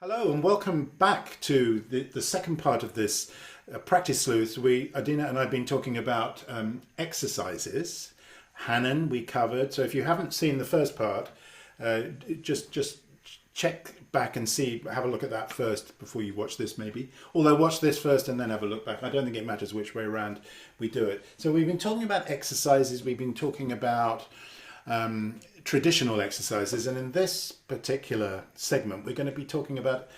Hello and welcome back to the second part of this practice sleuths. Adina and I have been talking about exercises. Hanon we covered. So if you haven't seen the first part, just check back and have a look at that first before you watch this maybe. Although watch this first and then have a look back. I don't think it matters which way around we do it. So we've been talking about exercises. We've been talking about traditional exercises, and in this particular segment we're going to be talking about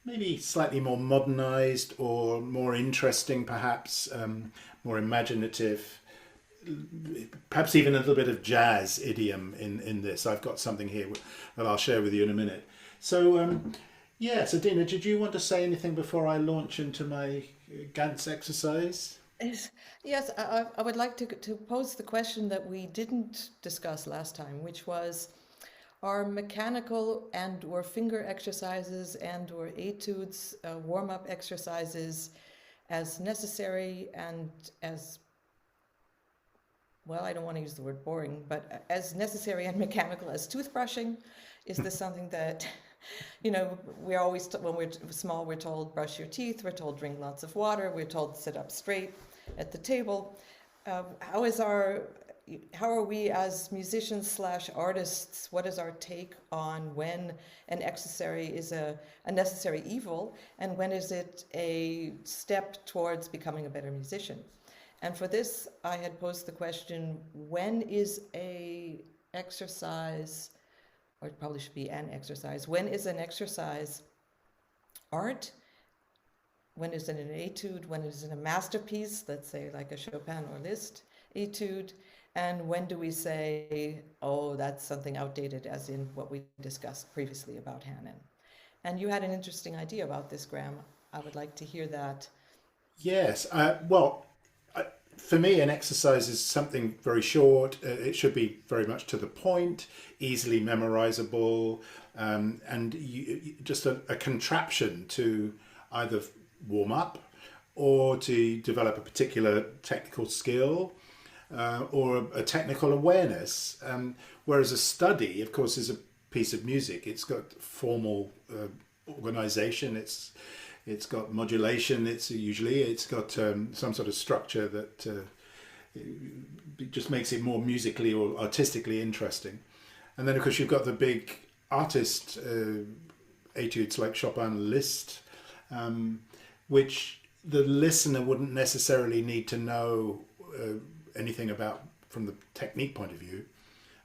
maybe slightly more modernized or more interesting, perhaps more imaginative, perhaps even a little bit of jazz idiom in this. I've got something here that I'll share with you in a minute. So yes, Adina, did you want to say anything before I launch into my Ganz exercise? Yes, I would like to pose the question that we didn't discuss last time, which was, are mechanical and or finger exercises and or etudes, warm-up exercises, as necessary and as, well, I don't want to use the word boring, but as necessary and mechanical as toothbrushing? Is this something that, we're always, when we're small, we're told brush your teeth, we're told drink lots of water, we're told sit up straight at the table. How are we as musicians slash artists, what is our take on when an accessory is a necessary evil and when is it a step towards becoming a better musician? And for this, I had posed the question, when is a exercise, or it probably should be an exercise, when is an exercise art? When is it an etude? When is it a masterpiece? Let's say like a Chopin or Liszt etude. And when do we say, oh, that's something outdated, as in what we discussed previously about Hanon? And you had an interesting idea about this, Graham. I would like to hear that. Yes, well, for me, an exercise is something very short. It should be very much to the point, easily memorizable, and just a contraption to either warm up or to develop a particular technical skill or a technical awareness. Whereas a study, of course, is a piece of music. It's got formal organization. It's got modulation. It's got some sort of structure that just makes it more musically or artistically interesting. And then, of course, you've got the big artist etudes like Chopin, Liszt, which the listener wouldn't necessarily need to know anything about from the technique point of view.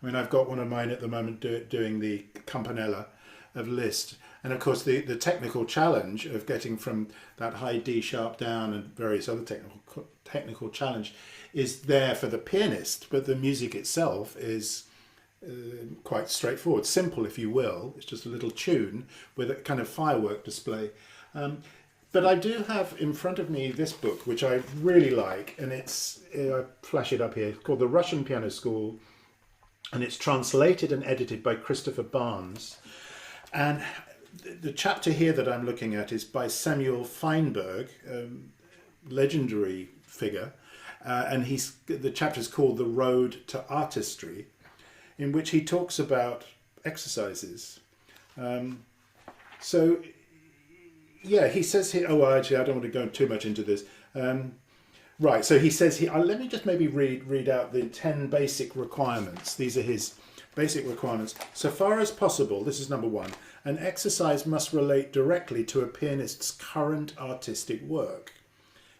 I mean, I've got one of mine at the moment doing the Campanella of Liszt. And of course, the technical challenge of getting from that high D sharp down and various other technical challenge is there for the pianist, but the music itself is quite straightforward, simple if you will. It's just a little tune with a kind of firework display. But I do have in front of me this book, which I really like, and I flash it up here. It's called The Russian Piano School, and it's translated and edited by Christopher Barnes. And the chapter here that I'm looking at is by Samuel Feinberg, legendary figure, and the chapter is called The Road to Artistry, in which he talks about exercises. Yeah, he says here, well, actually, I don't want to go too much into this. Right, so he says here, let me just maybe read out the 10 basic requirements. These are his basic requirements. So far as possible, this is number 1, an exercise must relate directly to a pianist's current artistic work.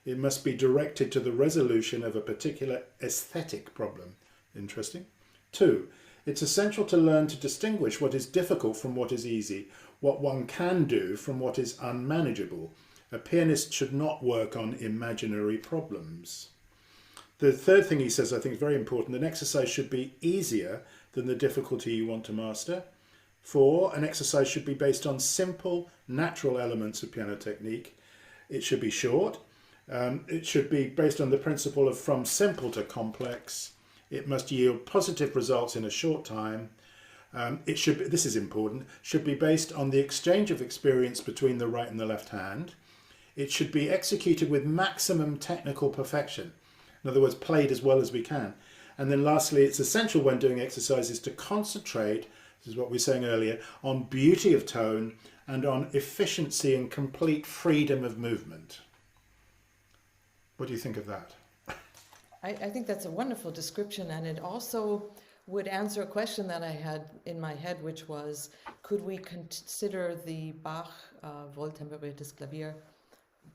It must be directed to the resolution of a particular aesthetic problem. Interesting. 2, it's essential to learn to distinguish what is difficult from what is easy, what one can do from what is unmanageable. A pianist should not work on imaginary problems. The third thing he says, I think is very important, an exercise should be easier than the difficulty you want to master. 4, an exercise should be based on simple, natural elements of piano technique. It should be short. It should be based on the principle of from simple to complex. It must yield positive results in a short time. It should be, this is important, should be based on the exchange of experience between the right and the left hand. It should be executed with maximum technical perfection. In other words, played as well as we can. And then lastly, it's essential when doing exercises to concentrate, this is what we were saying earlier, on beauty of tone and on efficiency and complete freedom of movement. What do you think of that? I think that's a wonderful description, and it also would answer a question that I had in my head, which was, could we consider the Bach Wohltemperiertes Klavier,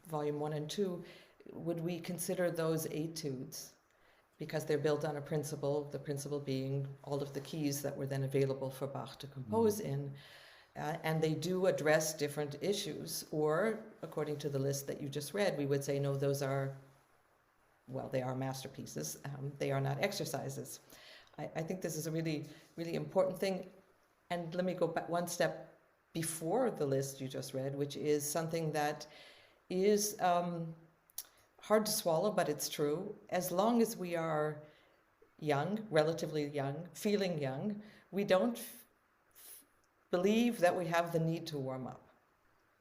Volume 1 and 2, would we consider those etudes? Because they're built on a principle, the principle being all of the keys that were then available for Bach to compose in. And they do address different issues, or according to the list that you just read, we would say, no, those are, well, they are masterpieces. They are not exercises. I think this is a really, really important thing. And let me go back one step before the list you just read, which is something that is hard to swallow, but it's true. As long as we are young, relatively young, feeling young, we don't believe that we have the need to warm up.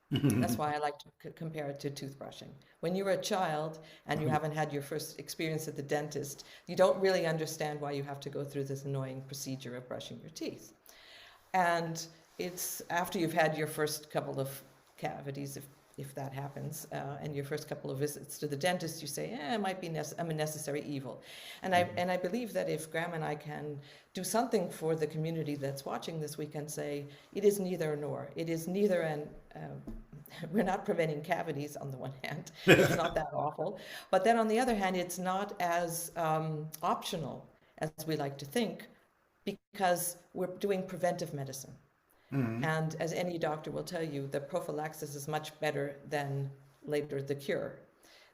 That's why I like to compare it to toothbrushing. When you're a child and you haven't had your first experience at the dentist, you don't really understand why you have to go through this annoying procedure of brushing your teeth. And it's after you've had your first couple of cavities, if that happens, and your first couple of visits to the dentist, you say, it might be I'm a necessary evil. And I believe that if Graham and I can do something for the community that's watching this, we can say, it is neither nor. It is neither we're not preventing cavities on the one hand, it's not that awful. But then on the other hand, it's not as optional as we like to think, because we're doing preventive medicine. And as any doctor will tell you, the prophylaxis is much better than later the cure.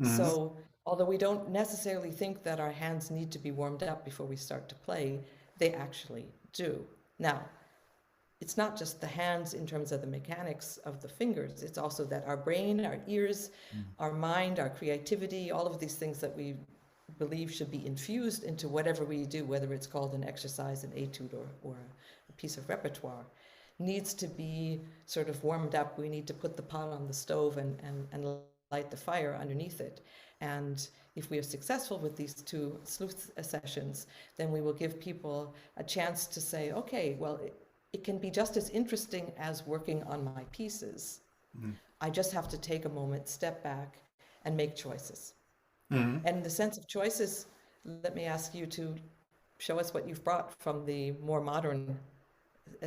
So although we don't necessarily think that our hands need to be warmed up before we start to play, they actually do. Now, it's not just the hands in terms of the mechanics of the fingers, it's also that our brain, our ears, our mind, our creativity, all of these things that we believe should be infused into whatever we do, whether it's called an exercise, an etude, or a piece of repertoire, needs to be sort of warmed up. We need to put the pot on the stove and light the fire underneath it. And if we are successful with these 2 sleuth sessions, then we will give people a chance to say, okay, well, it can be just as interesting as working on my pieces. I just have to take a moment, step back, and make choices. And the sense of choices, let me ask you to show us what you've brought from the more modern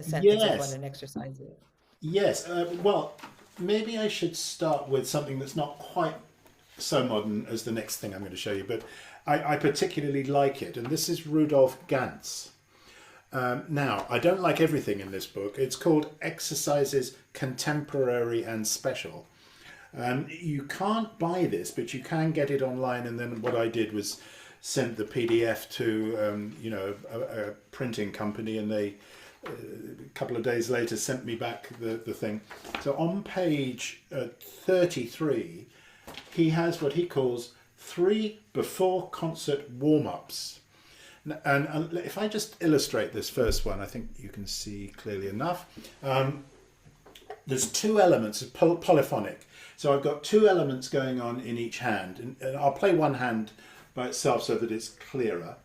sense of what an exercise is. Yes. Well, maybe I should start with something that's not quite so modern as the next thing I'm going to show you, but I particularly like it. And this is Rudolph Ganz. Now, I don't like everything in this book. It's called Exercises Contemporary and Special. You can't buy this, but you can get it online. And then what I did was sent the PDF to a printing company, and they a couple of days later sent me back the thing. So on page 33, he has what he calls 3 before concert warm-ups. And if I just illustrate this first one, I think you can see clearly enough. There's 2 elements of polyphonic. So I've got 2 elements going on in each hand, and I'll play one hand by itself so that it's clearer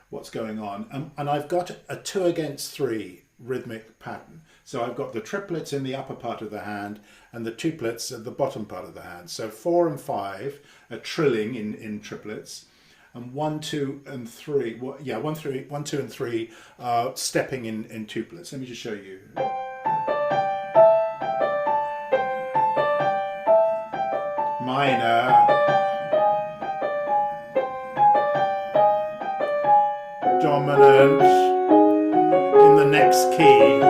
what's going on. And I've got a 2 against 3 rhythmic pattern. So I've got the triplets in the upper part of the hand and the tuplets at the bottom part of the hand. So 4 and 5 are trilling in triplets, and 1, 2 and 3, 1, 2 and 3 are stepping in tuplets. Let me just show you. Minor, dominant, in the next key,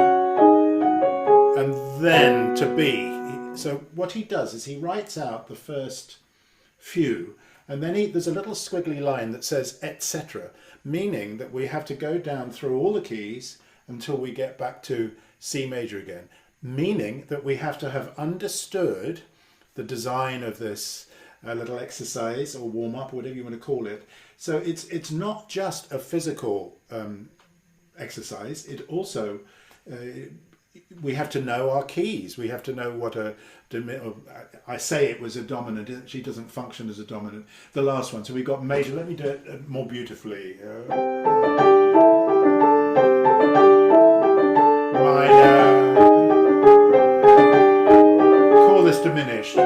and then to B. So what he does is he writes out the first few, and then there's a little squiggly line that says etc., meaning that we have to go down through all the keys until we get back to C major again, meaning that we have to have understood the design of this little exercise or warm-up, or whatever you want to call it. So it's not just a physical exercise. It also we have to know our keys. We have to know what I say it was a dominant. It actually doesn't function as a dominant. The last one. So we've got major. Let me do it more beautifully. Minor. diminished. Now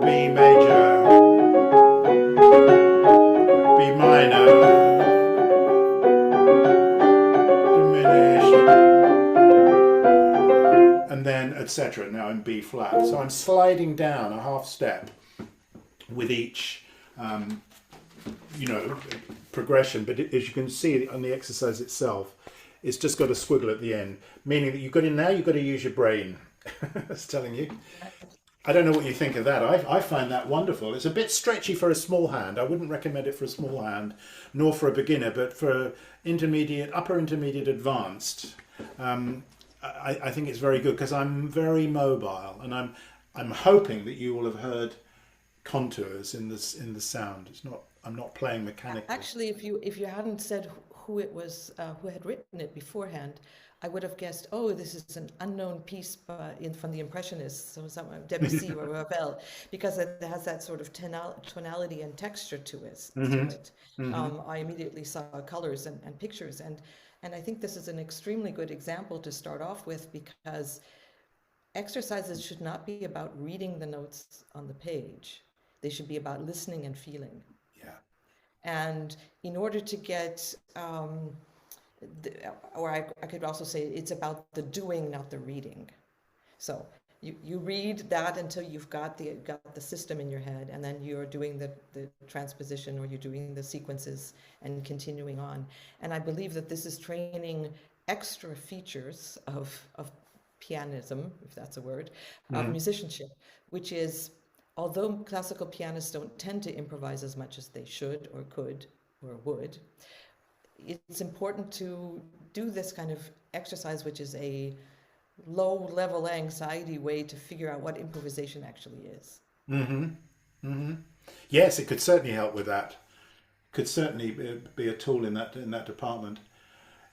B major, B minor, diminished, and then etc. Now in B flat. So I'm sliding down a half step with each, progression. But as you can see on the exercise itself, it's just got a squiggle at the end, meaning that you've got to use your brain. That's telling you. I don't know what you think of that. I find that wonderful. It's a bit stretchy for a small hand. I wouldn't recommend it for a small hand, nor for a beginner, but for intermediate, upper intermediate, advanced, I think it's very good because I'm very mobile, and I'm hoping that you will have heard contours in the sound. I'm not playing mechanically. Actually, if you hadn't said who it was, who had written it beforehand, I would have guessed, oh, this is an unknown piece from the Impressionists, so someone Debussy or Ravel, because it has that sort of tonality and texture to it. I immediately saw colors and pictures, and I think this is an extremely good example to start off with, because exercises should not be about reading the notes on the page. They should be about listening and feeling. Yeah. And in order to get, or I could also say it's about the doing, not the reading. So you read that until you've got the system in your head, and then you're doing the transposition, or you're doing the sequences and continuing on. And I believe that this is training extra features of pianism, if that's a word, of musicianship, which is, although classical pianists don't tend to improvise as much as they should or could or would, it's important to do this kind of exercise, which is a low-level anxiety way to figure out what improvisation actually is. Yes, it could certainly help with that. Could certainly be a tool in that department.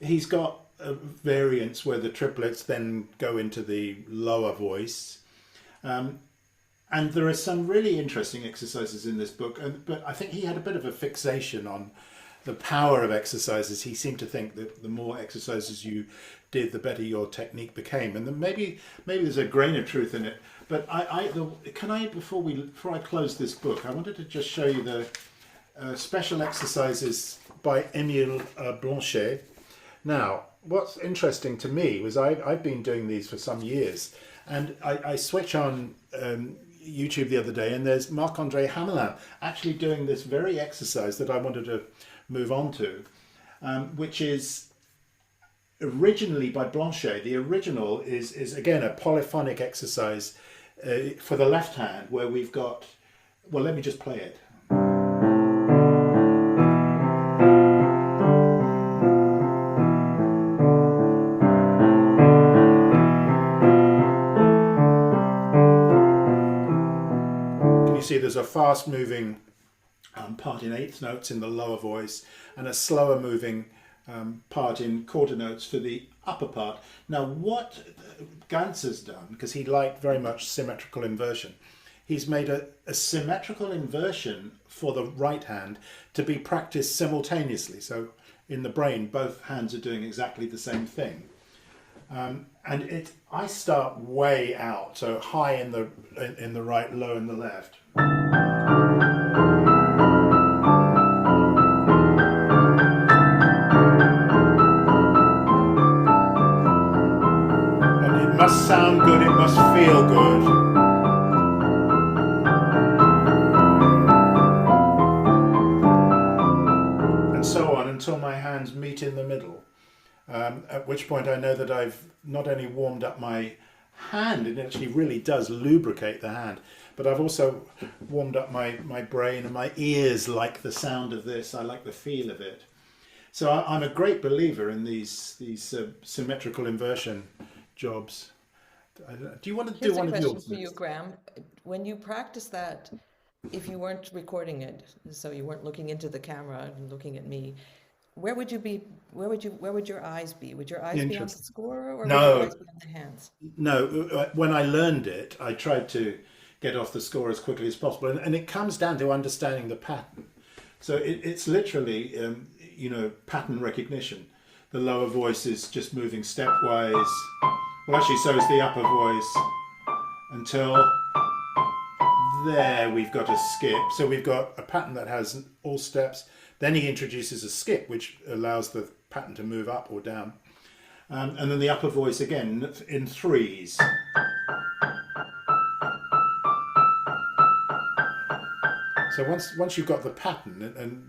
He's got variants where the triplets then go into the lower voice. And there are some really interesting exercises in this book, but I think he had a bit of a fixation on the power of exercises. He seemed to think that the more exercises you did, the better your technique became. And then maybe there's a grain of truth in it. But before I close this book, I wanted to just show you the special exercises by Émile Blanchet. Now, what's interesting to me was I've been doing these for some years, and I switch on YouTube the other day, and there's Marc-André Hamelin actually doing this very exercise that I wanted to move on to, which is originally by Blanchet. The original is again a polyphonic exercise for the left hand, where we've got, well, let me just play it. See, there's a fast moving part in eighth notes in the lower voice, and a slower moving part in quarter notes for the upper part. Now, what Ganz has done, because he liked very much symmetrical inversion, he's made a symmetrical inversion for the right hand to be practiced simultaneously. So in the brain, both hands are doing exactly the same thing. And I start way out, so high in the right, low in the left. And it must sound good, it must feel good. And so on until my hands meet in the middle. At which point I know that I've not only warmed up my hand, it actually really does lubricate the hand, but I've also warmed up my brain, and my ears like the sound of this. I like the feel of it. So I'm a great believer in these symmetrical inversion jobs. Do you want to do one of yours? Here's a question for you, Graham. When you practice that, if you weren't recording it, so you weren't looking into the camera and looking at me, where would you be? Where would your eyes be? Would your eyes be on the score, or would your eyes be on the hands? No. When I learned it, I tried to get off the score as quickly as possible, and it comes down to understanding the pattern. So it's literally, pattern recognition. The lower voice is just moving stepwise Well, actually, so is the upper voice until there we've got a skip. So we've got a pattern that has all steps. Then he introduces a skip, which allows the pattern to move up or down. And then the upper voice again in threes. So once you've got the pattern, and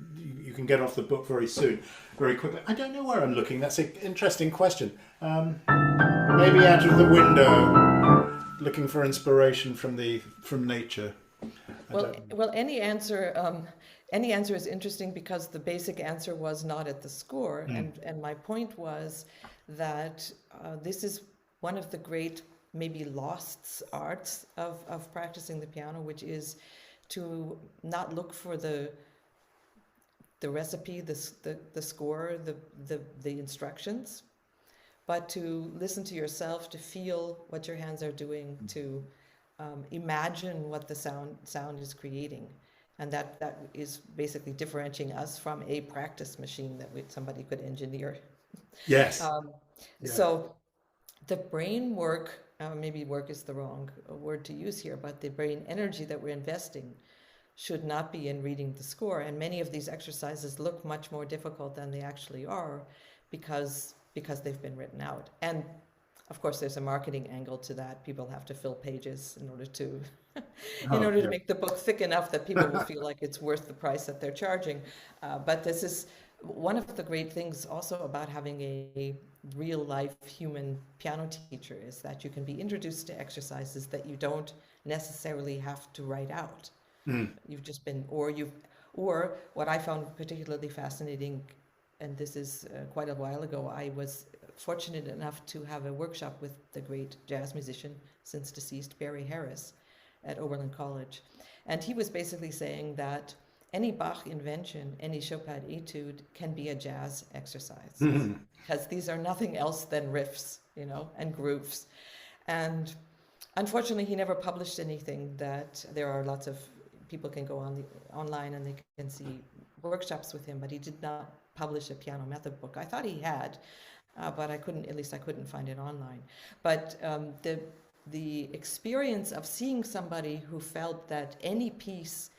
you can get off the book very soon, very quickly. I don't know where I'm looking. That's an interesting question. Maybe out of the window, looking for inspiration from nature. Well, any answer is interesting because the basic answer was not at the score, and my point was that this is one of the great, maybe lost arts of practicing the piano, which is to not look for the recipe, the score, the instructions, but to listen to yourself, to feel what your hands are doing, to imagine what the sound is creating. And that is basically differentiating us from a practice machine that somebody could engineer. Yes. So the brain work, maybe work is the wrong word to use here, but the brain energy that we're investing should not be in reading the score. And many of these exercises look much more difficult than they actually are because they've been written out. And of course, there's a marketing angle to that. People have to fill pages in order to to make the book thick enough that people will feel like it's worth the price that they're charging. But this is one of the great things also about having a real life human piano teacher, is that you can be introduced to exercises that you don't necessarily have to write out. You've just been, or what I found particularly fascinating, and this is quite a while ago, I was fortunate enough to have a workshop with the great jazz musician, since deceased, Barry Harris, at Oberlin College. And he was basically saying that any Bach invention, any Chopin etude can be a jazz exercise, because these are nothing else than riffs, and grooves. And unfortunately, he never published anything. That there are lots of people can go online and they can see workshops with him, but he did not publish a piano method book. I thought he had, but I couldn't find it online. But the experience of seeing somebody who felt that any piece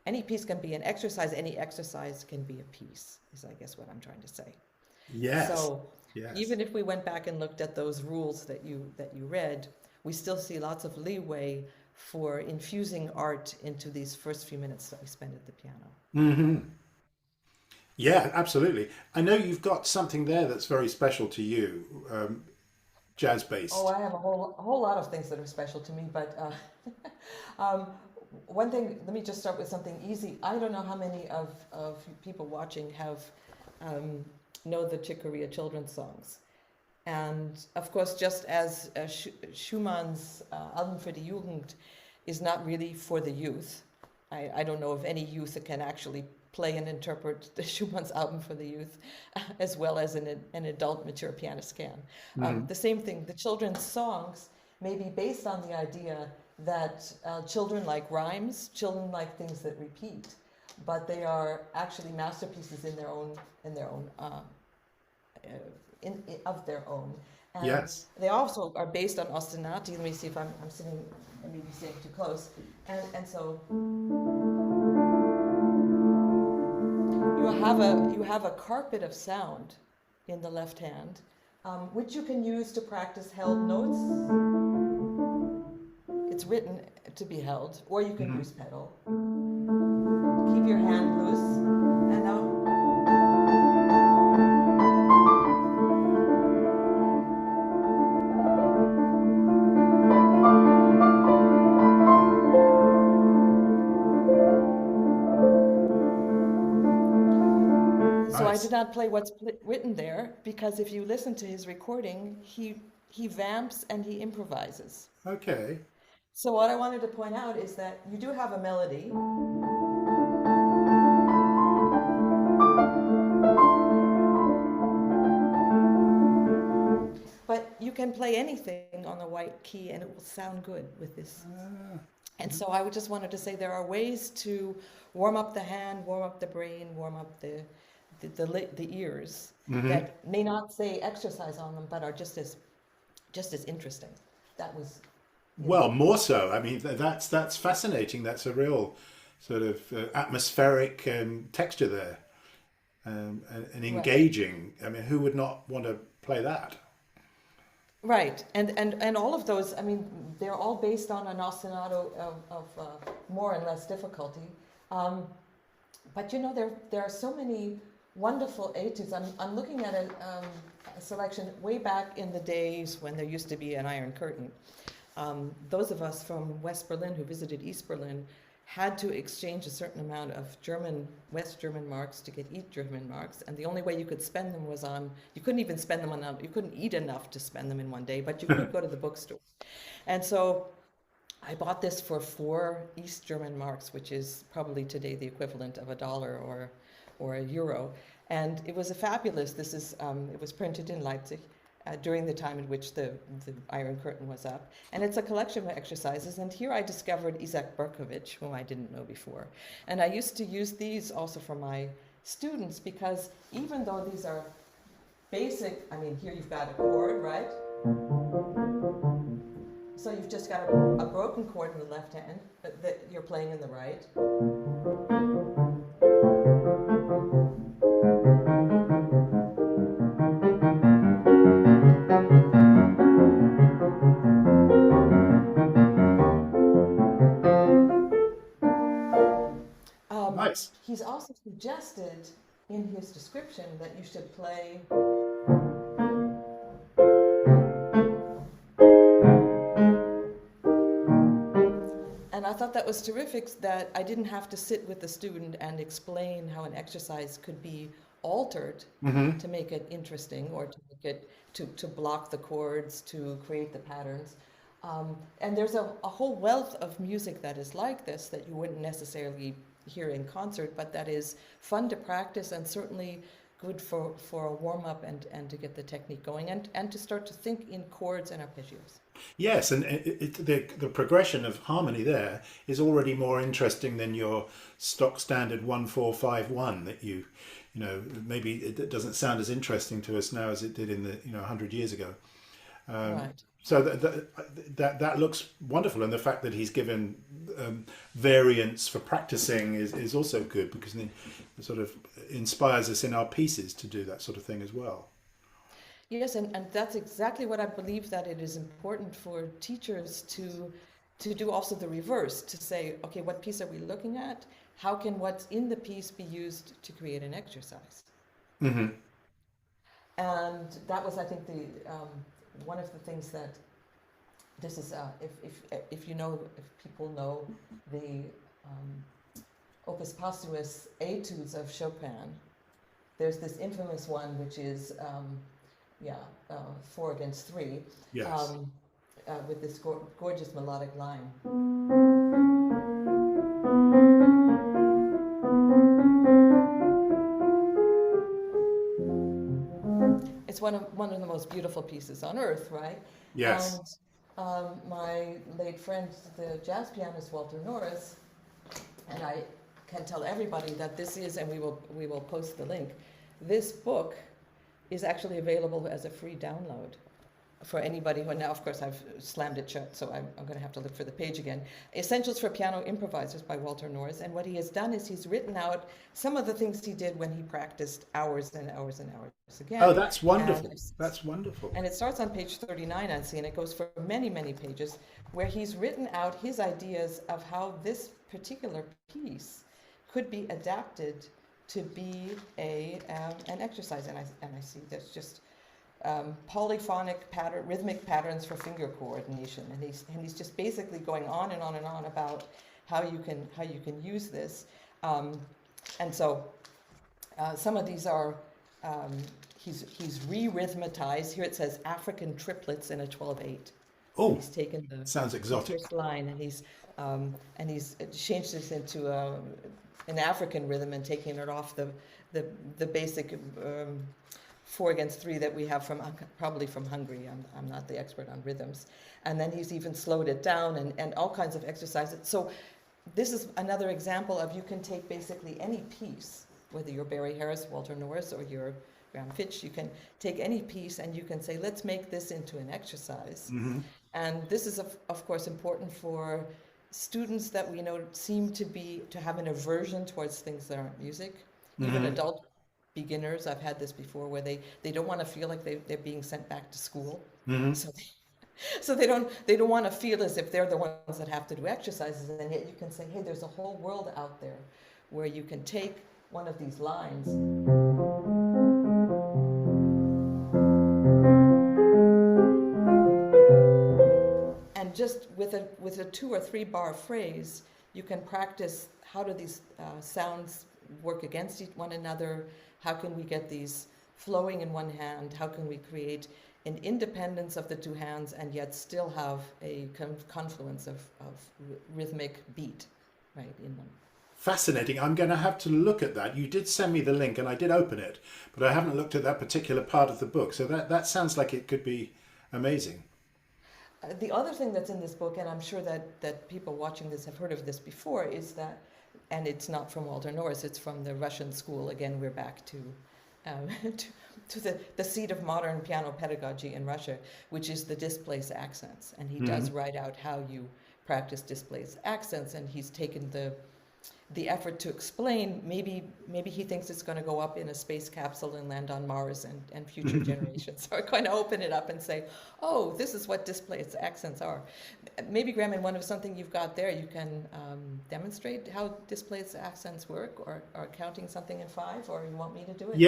can be an exercise, any exercise can be a piece, is I guess what I'm trying to say. Yes. So even if we went back and looked at those rules that you read, we still see lots of leeway for infusing art into these first few minutes that we spend at the piano. Mm-hmm. Yeah, absolutely. I know you've got something there that's very special to you, jazz-based. Oh, I have a whole lot of things that are special to me, but one thing, let me just start with something easy. I don't know how many of people watching have know the Chick Corea children's songs. And of course, just as Schumann's Album für die Jugend is not really for the youth, I don't know of any youth that can actually play and interpret the Schumann's Album for the Youth as well as an adult mature pianist can. The same thing, the children's songs may be based on the idea that children like rhymes, children like things that repeat, but they are actually masterpieces in their own of their own. And yes. They also are based on ostinati. Let me see if I'm sitting and maybe staying too close. And so you have a carpet of sound in the left hand, which you can use to practice held notes. It's written to be held, or you can use pedal. Keep your hand loose, and now. So I did not play what's written there, because if you listen to his recording, he vamps and he improvises. Okay. So what I wanted to point out is that you do have a melody. But you can play anything on the white key and it will sound good with this. And so I just wanted to say there are ways to warm up the hand, warm up the brain, warm up the ears that may not say exercise on them, but are just just as interesting. That was, Well, more so. I mean, that's fascinating. That's a real sort of atmospheric texture there, and right. engaging. I mean, who would not want to play that? Right, and all of those, I mean, they're all based on an ostinato of more and less difficulty. But you know, there are so many wonderful etudes. I'm looking at a selection way back in the days when there used to be an Iron Curtain. Those of us from West Berlin who visited East Berlin had to exchange a certain amount of West German marks to get East German marks, and the only way you could spend them was you couldn't even spend them you couldn't eat enough to spend them in one day, but you could go to the bookstore. And so I bought this for 4 East German marks, which is probably today the equivalent of $1 or €1. And it was it was printed in Leipzig during the time in which the Iron Curtain was up. And it's a collection of exercises. And here I discovered Isaac Burkovich, whom I didn't know before. And I used to use these also for my students, because even though these are basic, I mean, here you've got a chord, right? So you've just got a broken chord in the left hand that you're playing in the right. Nice. He's also suggested in his description that you should play and I thought that was terrific, that I didn't have to sit with the student and explain how an exercise could be altered to make it interesting, or to make it to block the chords, to create the patterns. And there's a whole wealth of music that is like this that you wouldn't necessarily hear in concert, but that is fun to practice and certainly good for a warm-up and to get the technique going, and to start to think in chords and arpeggios. Yes, and the progression of harmony there is already more interesting than your stock standard 1-4-5-1 that you know, maybe it doesn't sound as interesting to us now as it did in the 100 years ago. Right. So that looks wonderful, and the fact that he's given variants for practicing is also good, because it sort of inspires us in our pieces to do that sort of thing as well. Yes, and that's exactly what I believe, that it is important for teachers to do also the reverse, to say, okay, what piece are we looking at? How can what's in the piece be used to create an exercise? Mm-hmm. And that was, I think, one of the things that this is, if people know the opus posthumous etudes of Chopin, there's this infamous one which is 4 against 3, Yes. with this gorgeous melodic line. It's one of the most beautiful pieces on earth, right? Yes. And my late friend, the jazz pianist Walter Norris, and I can tell everybody that this is, and we will post the link. This book is actually available as a free download for anybody who, now of course I've slammed it shut, so I'm going to have to look for the page again. Essentials for Piano Improvisers by Walter Norris. And what he has done is he's written out some of the things he did when he practiced hours and hours and hours again. Oh, that's wonderful. That's wonderful. And it starts on page 39, I see, and it goes for many, many pages, where he's written out his ideas of how this particular piece could be adapted to be an exercise. And I see there's just polyphonic rhythmic patterns for finger coordination, and he's just basically going on and on and on about how you can use this, and so some of these are he's re-rhythmatized. Here it says African triplets in a 12/8. Oh, he's taken the sounds exotic. first line, and he's changed this into an African rhythm and taking it off the basic 4 against 3 that we have probably from Hungary. I'm not the expert on rhythms. And then he's even slowed it down and all kinds of exercises. So this is another example of, you can take basically any piece, whether you're Barry Harris, Walter Norris, or you're Graham Fitch, you can take any piece and you can say, let's make this into an exercise. And this is, of course, important for students that we know seem to have an aversion towards things that aren't music. Even adult beginners, I've had this before, where they don't want to feel like they're being sent back to school. So they don't want to feel as if they're the ones that have to do exercises, and yet you can say, hey, there's a whole world out there where you can take one of these lines and just with a 2 or 3 bar phrase, you can practice how do these sounds work against one another, how can we get these flowing in one hand, how can we create an independence of the 2 hands and yet still have a confluence of rhythmic beat, right, in one. Fascinating. I'm going to have to look at that. You did send me the link and I did open it, but I haven't looked at that particular part of the book. So that sounds like it could be amazing. The other thing that's in this book, and I'm sure that people watching this have heard of this before, is that, and it's not from Walter Norris, it's from the Russian school. Again, we're back to the seat of modern piano pedagogy in Russia, which is the displaced accents. And he does write out how you practice displaced accents, and he's taken the effort to explain, maybe he thinks it's going to go up in a space capsule and land on Mars and future generations are going to open it up and say, oh, this is what displaced accents are. Maybe, Graham, in one of something you've got there, you can demonstrate how displaced accents work, or counting something in 5, or you want me to do it?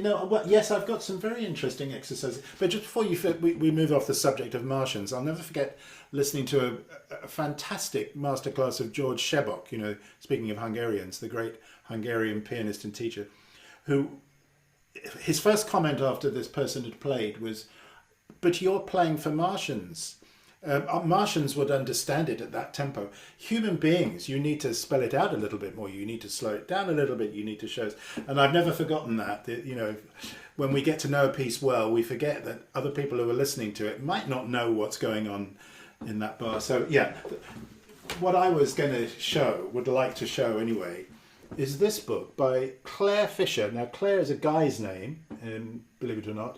Well, yes, I've got some very interesting exercises. But just before we move off the subject of Martians, I'll never forget listening to a fantastic masterclass of George Sebok, speaking of Hungarians, the great Hungarian pianist and teacher, who, his first comment after this person had played was, but you're playing for Martians. Martians would understand it at that tempo. Human beings, you need to spell it out a little bit more. You need to slow it down a little bit. You need to show us. And I've never forgotten that, when we get to know a piece well, we forget that other people who are listening to it might not know what's going on in that bar. So yeah, what I was going to would like to show anyway, is this book by Claire Fisher. Now, Claire is a guy's name, believe it or not,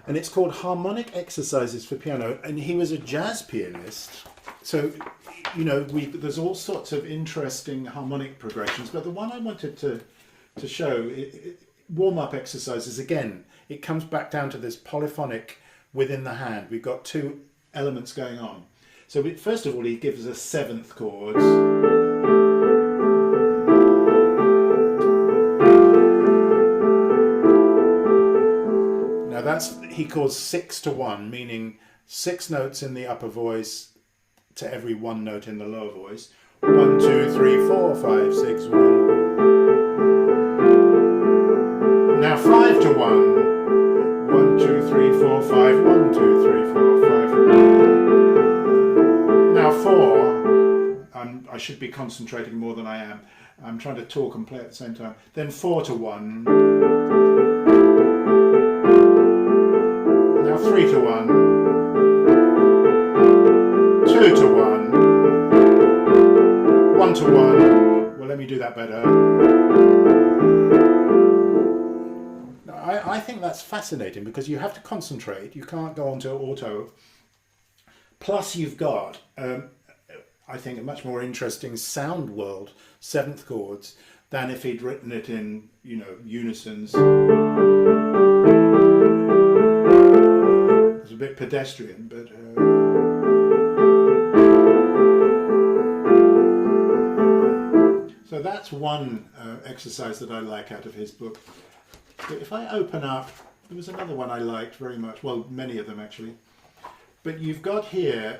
and it's called Harmonic Exercises for Piano, and he was a jazz pianist. So, there's all sorts of interesting harmonic progressions, but the one I wanted to show, warm-up exercises, again, it comes back down to this polyphonic within the hand. We've got 2 elements going on. So first of all, he gives us 7th chords. Now he calls 6 to 1, meaning 6 notes in the upper voice to every 1 note in the lower voice. 1, 2, 3, 4, 5, 6, 1. Now 5 to 1. 1, 2, 3, 4, 5, 1, 2, 3, 4, 5. Now 4, I should be concentrating more than I am. I'm trying to talk and play at the same time. Then 4 to 1. Now 3 to 1. 2 to 1. 1 to 1. Well, let me do that better. I think that's fascinating because you have to concentrate. You can't go on to auto. Plus, you've got, I think, a much more interesting sound world, 7th chords, than if he'd written it in, unisons. It's a bit pedestrian, but... So that's one exercise that I like out of his book. But if I open up, there was another one I liked very much, well, many of them actually. But you've got here,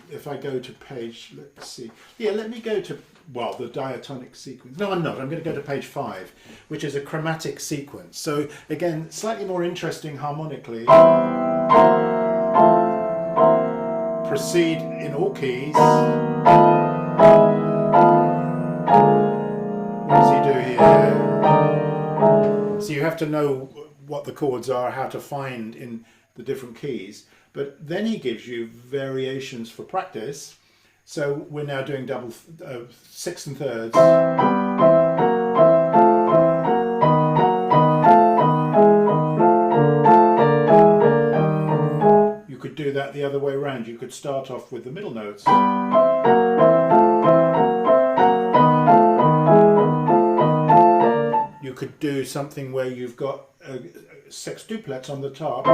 if I go to page, let's see. Yeah, let me go to, the diatonic sequence. No, I'm not. I'm going to go to page 5, which is a chromatic sequence. So again, slightly more interesting harmonically. Proceed in all keys. What does he do here? So you have to know what the chords are, how to find in the different keys. But then he gives you variations for practice. So we're now doing double 6 and thirds. could start off with the middle notes. You could do something where you've got a sextuplet on the top.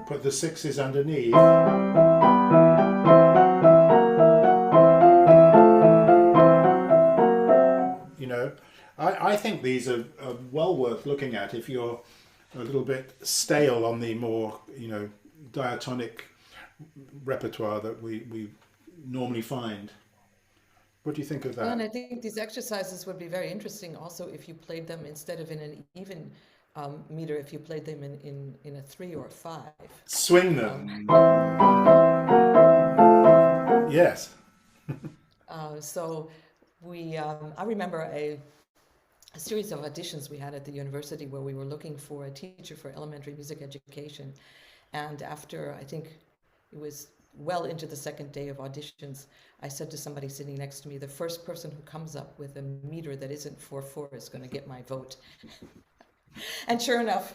Put the sixes underneath. You know, I think these are well worth looking at if you're a little bit stale on the more, you know, diatonic repertoire that we normally find. What do you think of that? And I think these exercises would be very interesting also if you played them instead of in an even meter, if you played them in a 3 or a 5. Swing them. Yes. So I remember a series of auditions we had at the university where we were looking for a teacher for elementary music education. And after, I think it was well into the second day of auditions, I said to somebody sitting next to me, the first person who comes up with a meter that isn't 4/4 is going to get my vote. And sure enough,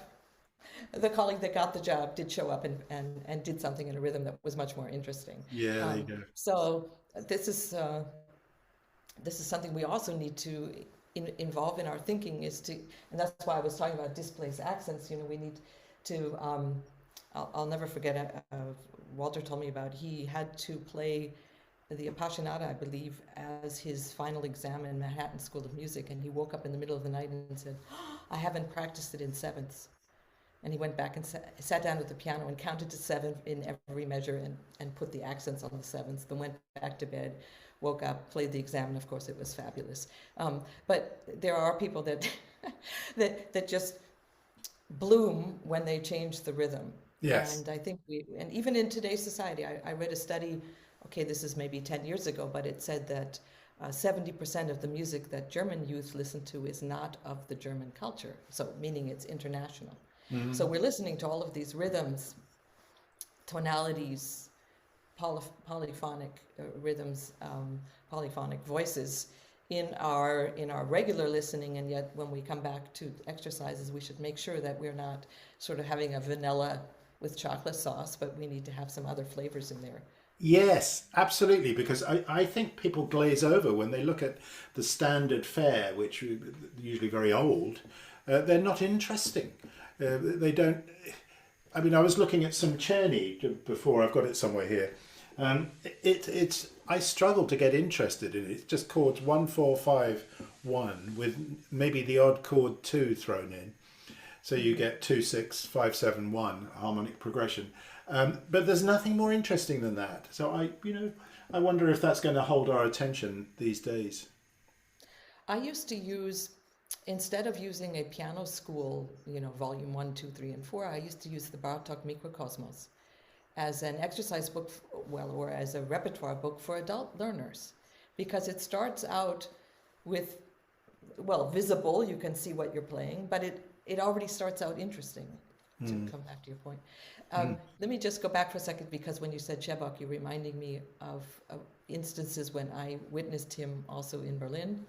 the colleague that got the job did show up and did something in a rhythm that was much more interesting. Yeah, there you go. So this is something we also need to involve in our thinking, and that's why I was talking about displaced accents. You know, we need to, I'll never forget, Walter told me about, he had to play the Appassionata, I believe, as his final exam in Manhattan School of Music, and he woke up in the middle of the night and said, I haven't practiced it in sevenths. And he went back and sat down at the piano and counted to 7 in every measure and put the accents on the sevenths, then went back to bed, woke up, played the exam, and of course it was fabulous. But there are people that, that just bloom when they change the rhythm. Yes. And I think and even in today's society, I read a study, okay, this is maybe 10 years ago, but it said that 70% of the music that German youth listen to is not of the German culture, so meaning it's international. Mm-hmm. So we're listening to all of these rhythms, tonalities, polyphonic rhythms, polyphonic voices in our regular listening, and yet when we come back to exercises, we should make sure that we're not sort of having a vanilla with chocolate sauce, but we need to have some other flavors in there. Yes, absolutely, because I think people glaze over when they look at the standard fare, which are usually very old. They're not interesting. They don't. I mean, I was looking at some Czerny before. I've got it somewhere here. It's. I struggle to get interested in it. It's just chords 1, 4, 5, 1 with maybe the odd chord 2 thrown in. So you get 2, 6, 5, 7, 1 harmonic progression. But there's nothing more interesting than that. So I wonder if that's going to hold our attention these days. I used to use, instead of using a piano school, volume 1, 2, 3, and 4, I used to use the Bartók Mikrokosmos as an exercise book, or as a repertoire book for adult learners, because it starts out with, visible, you can see what you're playing, but it already starts out interesting. To come back to your point. Let me just go back for a second, because when you said Chebok, you're reminding me of instances when I witnessed him also in Berlin.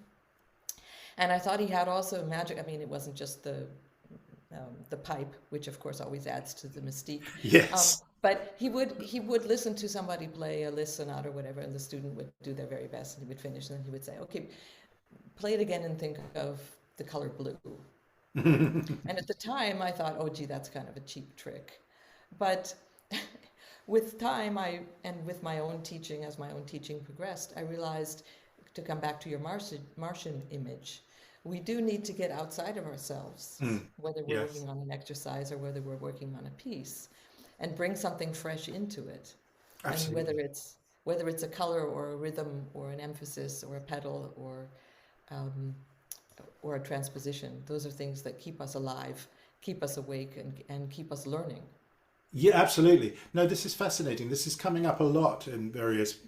And I thought he had also magic. I mean, it wasn't just the pipe, which of course always adds to the mystique. Yes. But he would listen to somebody play a Liszt sonata or whatever, and the student would do their very best, and he would finish, and then he would say, okay, play it again and think of the color blue. And at the time I thought, oh gee, that's kind of a cheap trick. But with time, and with my own teaching, as my own teaching progressed, I realized, to come back to your Martian image, we do need to get outside of ourselves, whether we're working on an exercise or whether we're working on a piece, and bring something fresh into it. Absolutely. And whether it's a color or a rhythm or an emphasis or a pedal or a transposition, those are things that keep us alive, keep us awake, and keep us learning. Yeah, absolutely. No, this is fascinating. This is coming up a lot in various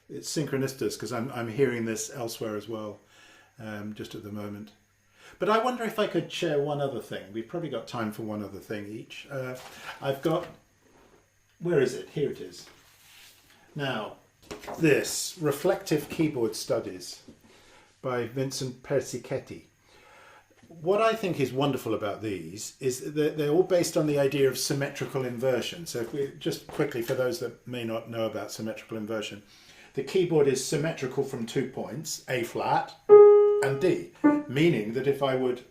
it's synchronistas, because I'm hearing this elsewhere as well, just at the moment. But I wonder if I could share one other thing. We've probably got time for one other thing each. I've got, where is it? Here it is. Now, this Reflective Keyboard Studies by Vincent Persichetti. what I think is wonderful about these is that they're all based on the idea of symmetrical inversion. So if we just quickly, for those that may not know about symmetrical inversion, the keyboard is symmetrical from 2 points, A flat and D, meaning that if I would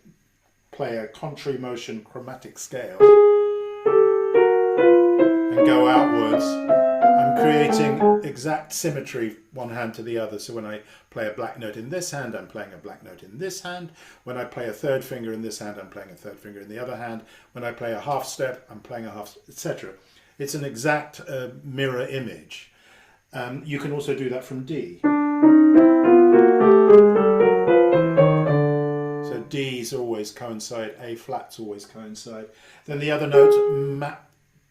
play a contrary motion chromatic scale and go outwards, I'm creating exact symmetry one hand to the other. So when I play a black note in this hand, I'm playing a black note in this hand. When I play a third finger in this hand, I'm playing a third finger in the other hand. When I play a half step, I'm playing a half, etc. It's an exact mirror image. You can also do that from D. So D's always coincide, A flats always coincide. Then the other notes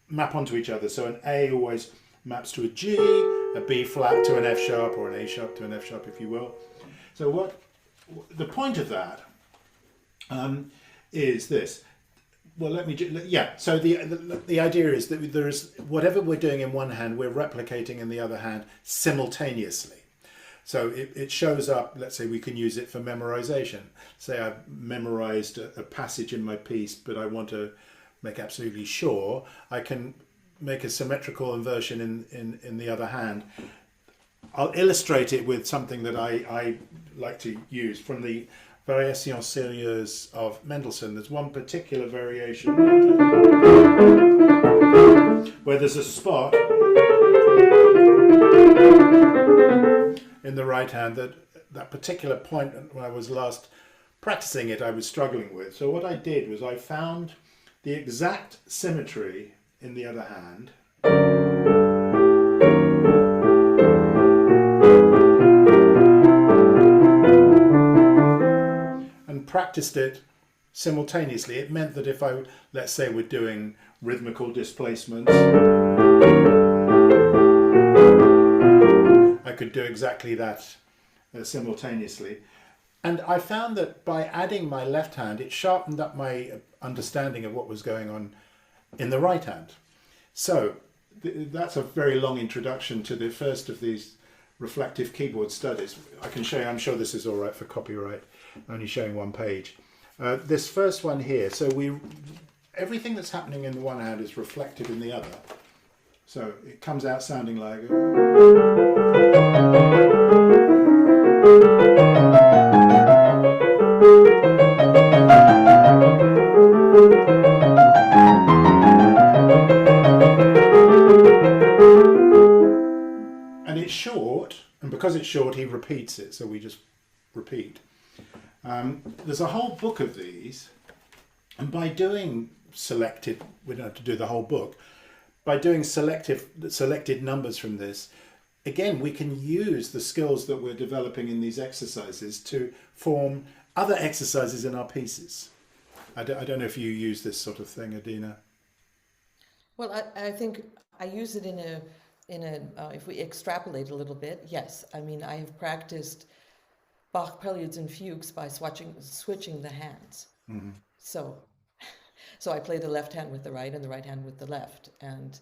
map onto each other. So an A always maps to a G, a B flat to an F sharp, or an A sharp to an F sharp, if you will. So what the point of that is this. Well, let me so the idea is that there is whatever we're doing in one hand, we're replicating in the other hand simultaneously. So it shows up. Let's say we can use it for memorization. Say I've memorized a passage in my piece, but I want to make absolutely sure. I can make a symmetrical inversion in the other hand. I'll illustrate it with something that I like to use from the Variations Sérieuses of Mendelssohn. There's one particular variation where there's a spot in the right hand that particular point when I was last practicing it I was struggling with. So what I did was I found the exact symmetry in the other hand and practiced it simultaneously. It meant that if I, let's say we're doing rhythmical displacements, I could do exactly that simultaneously. And I found that by adding my left hand, it sharpened up my understanding of what was going on in the right hand. So that's a very long introduction to the first of these reflective keyboard studies. I can show you, I'm sure this is all right for copyright, only showing one page. This first one here, so everything that's happening in the one hand is reflected in the other. So it comes out sounding like... And it's short, and because it's short, he repeats it, so we just repeat. There's a whole book of these, and by doing selected, we don't have to do the whole book, by doing selected numbers from this, again, we can use the skills that we're developing in these exercises to form other exercises in our pieces. I don't know if you use this sort of thing, Adina. Well, I think I use it in a if we extrapolate a little bit, yes. I mean, I have practiced Bach preludes and fugues by switching the hands. Mm-hmm. So I play the left hand with the right and the right hand with the left. And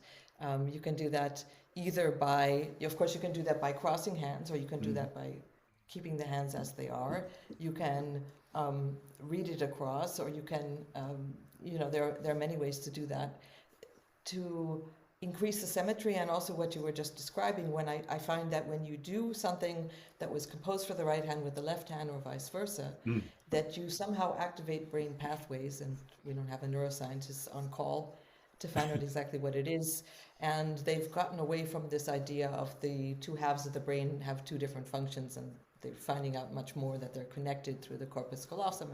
you can do that either by, of course, you can do that by crossing hands, or you can do that by keeping the hands as they are. You can read it across, or you can, there are many ways to do that. To increase the symmetry, and also what you were just describing, when I find that when you do something that was composed for the right hand with the left hand, or vice versa, that you somehow activate brain pathways, and we don't have a neuroscientist on call to find out exactly what it is. And they've gotten away from this idea of the two halves of the brain have two different functions, and they're finding out much more that they're connected through the corpus callosum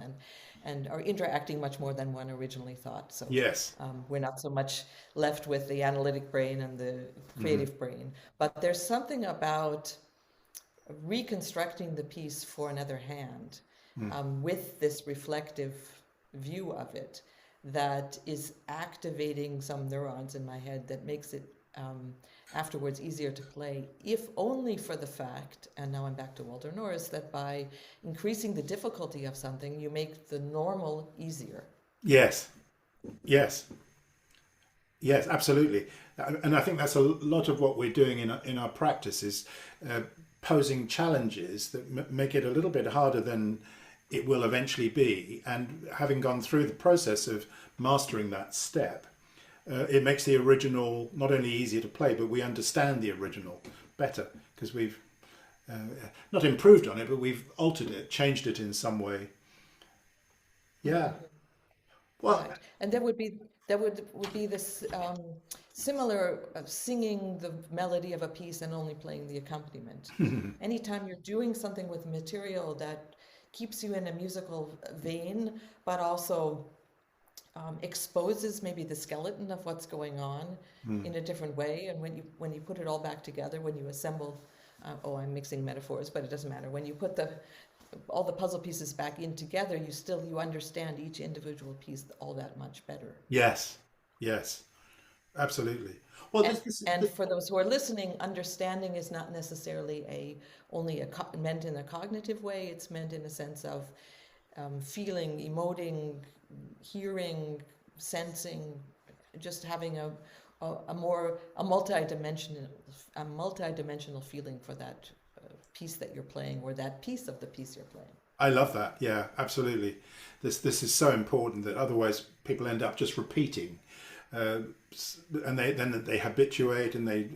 and are interacting much more than one originally thought. So yes, we're not so much left with the analytic brain and the creative brain. But there's something about reconstructing the piece for another hand with this reflective view of it that is activating some neurons in my head that makes it afterwards easier to play, if only for the fact, and now I'm back to Walter Norris, that by increasing the difficulty of something, you make the normal easier. Yes, absolutely. And I think that's a lot of what we're doing in our practice is posing challenges that make it a little bit harder than it will eventually be. And having gone through the process of mastering that step, it makes the original not only easier to play, but we understand the original better because we've not improved on it, but we've altered it, changed it in some way. Yeah. Well, Right. And would be this similar of singing the melody of a piece and only playing the accompaniment. Anytime you're doing something with material that keeps you in a musical vein, but also exposes maybe the skeleton of what's going on in a different way. And when you put it all back together, when you assemble, I'm mixing metaphors, but it doesn't matter. When you put all the puzzle pieces back in together, you understand each individual piece all that much better. yes, yes, absolutely. Well, And for those who are listening, understanding is not necessarily meant in a cognitive way. It's meant in a sense of feeling, emoting, hearing, sensing, just having a multi-dimensional feeling for that piece that you're playing, or that piece of the piece you're playing. I love that. Yeah, absolutely. This is so important that otherwise people end up just repeating, and they habituate and they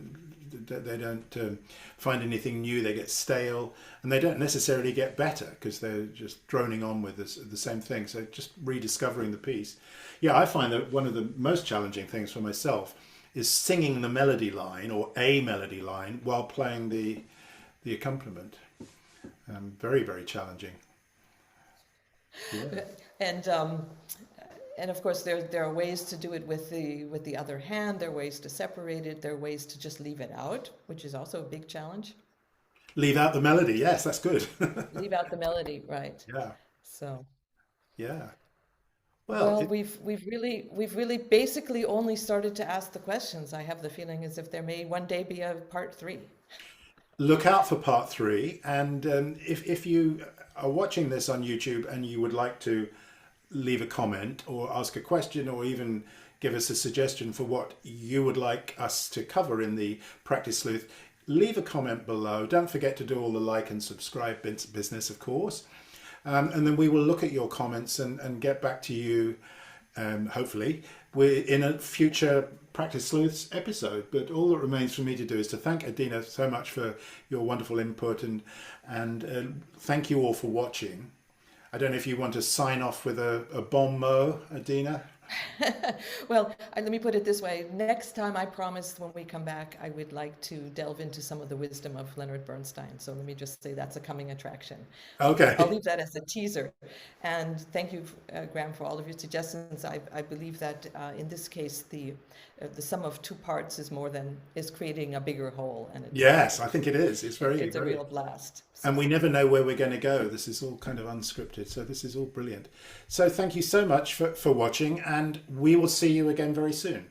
don't find anything new. They get stale and they don't necessarily get better because they're just droning on with the same thing. So just rediscovering the piece. Yeah, I find that one of the most challenging things for myself is singing the melody line or a melody line while playing the accompaniment. Very, very challenging. Yeah. And of course there are ways to do it with the other hand. There are ways to separate it. There are ways to just leave it out, which is also a big challenge. Leave out the melody. Yes, that's good. Leave out the melody, right? Yeah. So. Yeah. Well, we've really basically only started to ask the questions. I have the feeling as if there may one day be a part 3. Look out for part 3, and if you are watching this on YouTube and you would like to leave a comment or ask a question or even give us a suggestion for what you would like us to cover in the Practice Sleuth, leave a comment below. Don't forget to do all the like and subscribe business, of course. And then we will look at your comments and get back to you, hopefully, we're in a future Practice Sleuths episode. But all that remains for me to do is to thank Adina so much for your wonderful input and thank you all for watching. I don't know if you want to sign off with a bon mot, Adina. Well, let me put it this way. Next time, I promise when we come back, I would like to delve into some of the wisdom of Leonard Bernstein. So let me just say that's a coming attraction. Okay. I'll leave that as a teaser. And thank you, Graham, for all of your suggestions. I believe that in this case, the sum of 2 parts is creating a bigger whole. And yes, I think it is. It's a real blast. So. And we never know where we're going to go. This is all kind of unscripted. So this is all brilliant. So thank you so much for watching, and we will see you again very soon.